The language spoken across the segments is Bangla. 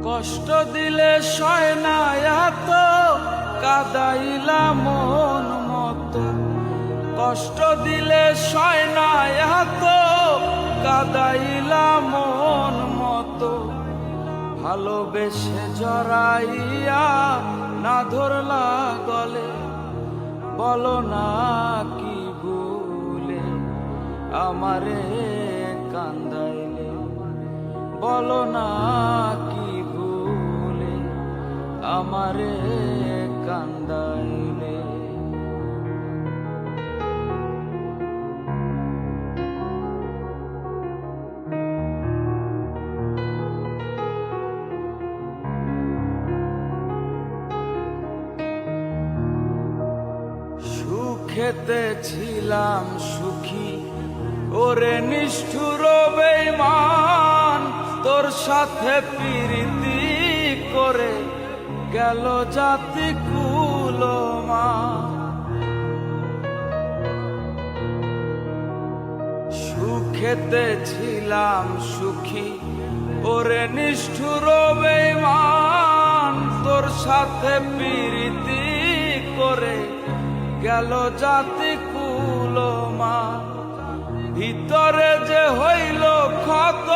কষ্ট দিলে সয় না এত কাদাইলা মন মতো, কষ্ট দিলে সয় না এত কাদাইলা মন মতো। ভালোবেসে জড়াইয়া না ধরলা গলে, বলো না কি ভুলে আমারে কান্দাইলে, বলো না কি ভুলে আমারে কান্দাইলে। সুখেতে ছিলাম সুখী ওরে নিষ্ঠুর বেঈমান, তোর সাথে প্রীতি করে গেল জাতি কুলমা। সুখেতে ছিলাম সুখী ওরে নিষ্ঠুর বেঈমান, তোর সাথে প্রীতি করে গেল জাতি কুলমা। ভিতরে যে হইল ক্ষত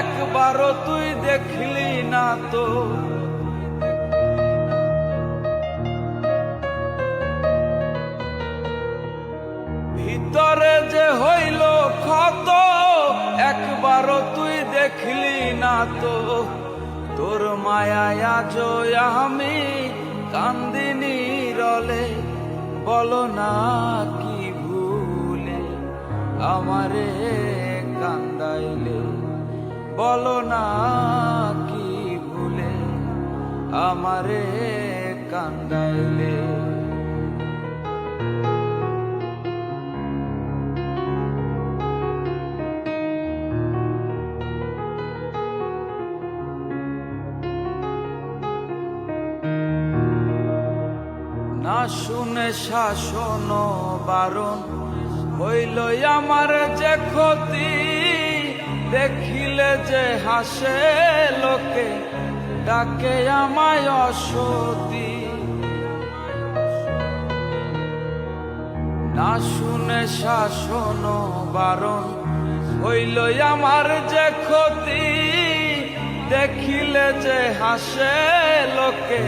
একবারও তুই দেখলি না তো, ভিতরে যে হইল ক্ষত একবারও তুই দেখলি না তো। তোর মায়ায় আজ আমি কান্দিনি রলে, বলো না কি ভুলে আমারে কান্দাইলে, বলো না কি ভুলে আমারে কান্দাইলে। না শুনে শাসন বারণ হইল আমার যে ক্ষতি, দেখিলে যে হাসে লোকে ডাকে আমায় অসতী। না শুনে শাসন বারণ হইল আমার যে ক্ষতি, দেখিলে যে হাসে লোকে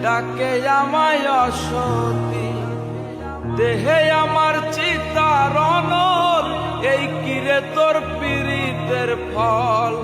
ডাকে আমায় অসতী। দেহে আমার চিতার অনল, এই কিরে তোর পীড়িতের ফল।